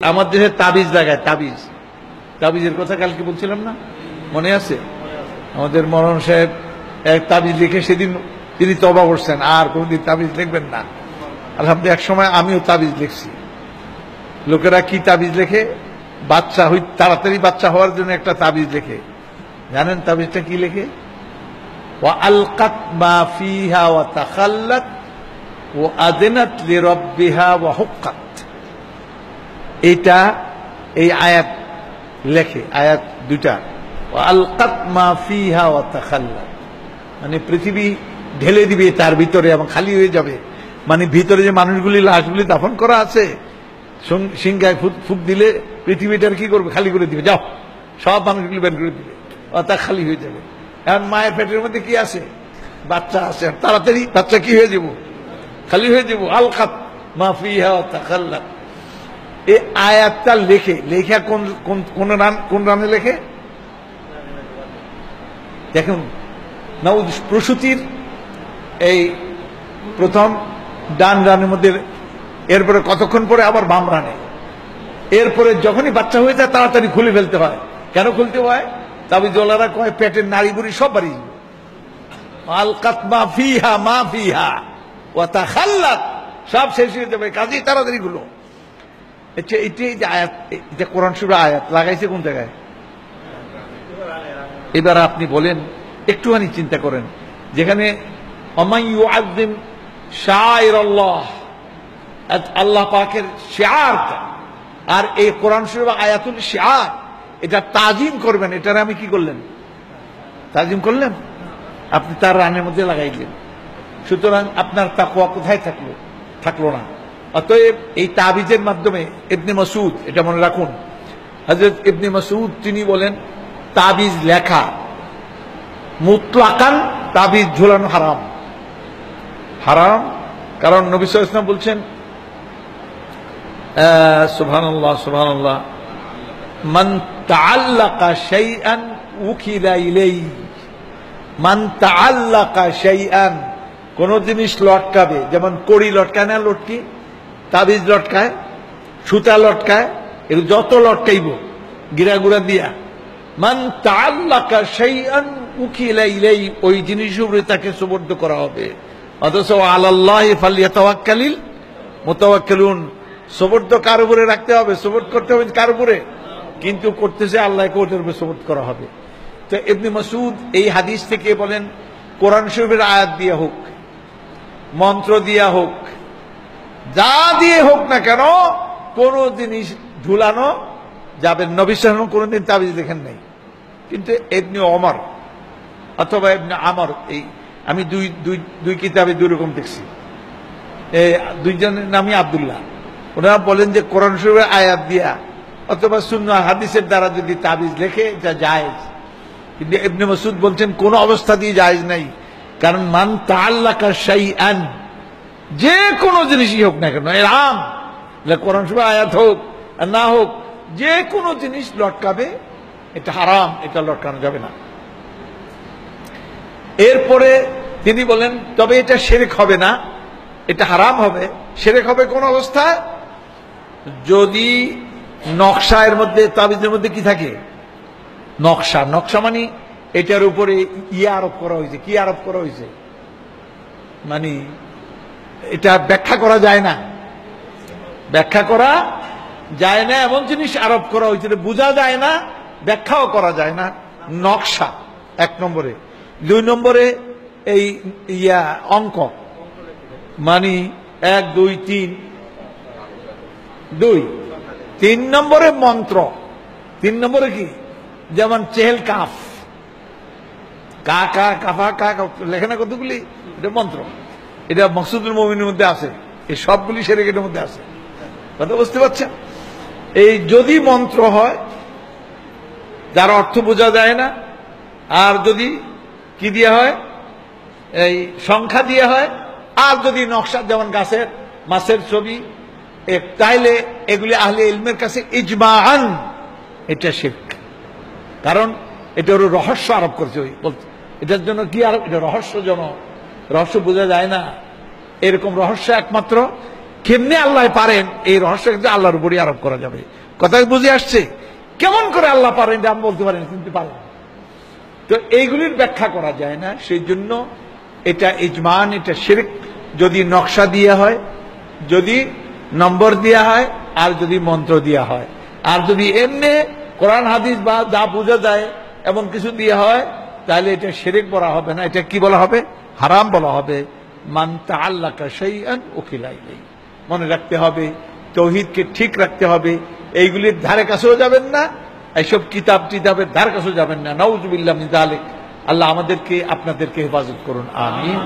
আমার দেশে তাবিজ লাগায়, তাবিজ, তাবিজের কথা কালকে বলছিলাম না, মনে আছে? আমাদের মরণ সাহেব এক তাবিজ লিখে সেদিন তিনি তওবা করছেন, আর কোনদিন তাবিজ লিখবেন না। আলহামদুলিল্লাহ, এক সময় আমিও তাবিজ লিখছি। লোকেরা কি তাবিজ লেখে? বাচ্চা তাড়াতাড়ি বাচ্চা হওয়ার জন্য একটা তাবিজ লেখে। জানেন তাবিজটা কি লেখে? ওয়া আলকাত মা ফিহা ওয়া তাখাল্লাত ওয়া আযনাত লিরাব্বিহা ওয়া হুক্কাত। এই আয়াত লেখে, আয়াত দুটা। ওয়া আলকাত মা ফিহা ওয়া তাখাল্লাত, মানে পৃথিবী ঢেলে দিবে তার ভিতরে এবং খালি হয়ে যাবে। মানে ভিতরে যে মানুষগুলি লাশগুলি দাফন করা আছে, সিংহায় ফুক দিলে পৃথিবীটার কি করবে? খালি করে দিবে, যাও সব মানুষগুলি বের করে দিবে, তা খালি হয়ে যাবে। এখন মায়ের পেটের মধ্যে কি আছে? বাচ্চা আছে, তাড়াতাড়ি বাচ্চা কি হয়ে যাব? খালি হয়ে যাব। আলকাত মা ফিহা ওয়া তাখাল্লাত। এই আয়াতটা লেখা কোন রানে লেখে? দেখুন, প্রসূতির এই প্রথম ডান রানের মধ্যে, এরপরে কতক্ষণ পরে আবার বাম রানে, এরপরে যখনই বাচ্চা হয়ে যায় তাড়াতাড়ি খুলে ফেলতে হয়। কেন খুলতে হয়? তাবিজওয়ালারা কয় পেটের নাড়িগুড়ি সব বাড়ি আলকাত মা ফিহা ওয়া তাখাল্লাত, সব শেষ হয়ে যাবে, কাজেই তাড়াতাড়ি গুলো। এটাই যে আয়াত, এটা কোরআন শরীফের আয়াত লাগাইছে কোন জায়গায়? এবার আপনি বলেন, একটুখানি চিন্তা করেন, যেখানে ওমান ইউআযযিম শাআইরাল্লাহ, আল্লাহ পাকের শিআর, আর এই কোরআন শরীফের আয়াতুল শিআর, এটা তাজিম করবেন, এটারে আমি কি করলেন? তাজিম করলেন, আপনি তার রানের মধ্যে লাগাইলেন। সুতরাং আপনার তাকওয়া কোথায় থাকলো না। অতএব এই তাবিজের মাধ্যমে ইবনে মাসউদ, এটা মনে রাখুন, হযরত ইবনে মাসউদ তিনি বলেন, তাবিজ লেখা মুতলাকান, তাবিজ ঝুলানো হারাম। হারাম, কারণ নবী সাল্লাল্লাহু আলাইহি ওয়াসাল্লাম বলছেন, সুবহানাল্লাহ সুবহানাল্লাহ, মান তাআল্লাকা শাইআন উকিলা ইলাইহি, মান তাআল্লাকা শাইআন, কোন জিনিস লটকাবে, যেমন কড়ি লটকায় না, লটকি, তাবিজ লটকায়, সুতা লটকায়, এগুলো যত লটকাইব গিরাগুড়া দিয়া, মান তাআল্লাকা শাইআন উকিলা ইলাইহি, ওই জিনিসের উপরে তাকে সুবর্দ করা হবে। অথচ আলাল্লাহি ফালইয়াতাওয়াক্কালিল মুতাওয়াক্কিলুন, সুবর্দ কার উপরে রাখতে হবে? সুবর্দ করতে হবে কার উপরে? কিন্তু করতেছে আল্লাহকে, ওটার উপরে সুবর্দ করা হবে। তো ইবনে মাসউদ এই হাদিস থেকে বলেন, কোরআন শরীফের আয়াত দিয়ে হোক, মন্ত্র দিয়া হোক, যা দিয়ে হোক না কেন, কোন জিনিস ঝুলানো যাবে। নবী সাল্লাল্লাহু আলাইহি ওয়াসাল্লাম কোনদিন তাবিজ দেখেন নাই। কিন্তু ইবনে ওমর অথবা ইবনে আমর, এই আমি দুই কিতাবে দুই রকম দেখছি, দুইজনের নামই আব্দুল্লাহ। ওনারা বলেন যে কোরআন শরীফের আয়াত দিয়া অথবা সুন্নাহ হাদিসের দ্বারা যদি তাবিজ লেখে, এটা জায়েজ। কিন্তু ইবনে মাসউদ বলছেন কোন অবস্থা দিয়ে জায়েজ নাই, কারণ মান তাআল্লাকা শাইআন, যে কোনো জিনিসই হোক না কেন, এর আম কোরআন শরীফের আয়াত হোক আর না হোক, যে কোনো জিনিস লটকাবে, এটা হারাম, এটা লটকানো যাবে না। এরপরে তিনি বলেন, তবে এটা শিরক হবে না, এটা হারাম হবে। শিরক হবে কোন অবস্থা? যদি নকশা এর মধ্যে, তাবিজের মধ্যে কি থাকে? নকশা। নকশা মানে এটার উপরে আরোপ করা হয়েছে। কি আরোপ করা হয়েছে? মানে এটা ব্যাখ্যা করা যায় না, ব্যাখ্যা করা যায় না এমন জিনিস আরোপ করা হয়েছে, বোঝা যায় না, ব্যাখ্যাও করা যায় না। নকশা এক নম্বরে। দুই নম্বরে এই অঙ্ক, মানে 1 2 3 2। 3 নম্বরে মন্ত্র। 3 নম্বরে কি? যেমন চেহেল কাফ, কা কা কাফা কা, লেখে না কতগুলি, এটা মন্ত্র। এটা মকসুদুল মুমিনের মধ্যে আছে, এই সবগুলি শিরকের মধ্যে আছে। কথা বুঝতে পারছেন? এই যদি মন্ত্র হয় যার অর্থ বোঝা যায় না, আর যদি কি দিয়ে হয়, এই সংখ্যা দিয়ে হয়, আর যদি নকশা, যেমন গাছের মাছের ছবি, তাইলে এগুলি আহলে ইলমের কাছে ইজমাআন এটা শিরক। কারণ এটা ওর রহস্য আরোপ করছে, বলতে এটার জন্য কি আরোপ, এটা রহস্যজনক, রহস্য বোঝা যায় না। এরকম রহস্য একমাত্র কেমনে আল্লাহ পারেন এই রহস্য কিন্তু আল্লাহর উপরই আরোপ করা যাবে। কথা বুঝে আসছে? কেমন করে আল্লাহ পারেন এটা আমি বলতে পারেন, কিন্তু পারেন। তো এইগুলির ব্যাখ্যা করা যায় না, সেই জন্য এটা ইজমান, এটা শিরক। যদি নকশা দেওয়া হয়, যদি নম্বর দেওয়া হয়, আর যদি মন্ত্র দেওয়া হয়, আর যদি এমনি কোরআন হাদিস বা যা বোঝা যায় এমন কিছু দেওয়া হয়, তাহলে এটা শিরক বলা হবে না, এটা কি বলা হবে? হারাম বলা হবে। মান তাআল্লাকা শাইআন উকিলা ইলাইহি। মনে রাখতে হবে, তৌহিদকে ঠিক রাখতে হবে। এইগুলির ধারে কাছেও যাবেন না, এইসব কিতাবের ধারে কাছেও যাবেন না। নাউযুবিল্লাহ মিন যালিক। আল্লাহ আমাদেরকে আপনাদেরকে হেফাজত করুন, আমিন।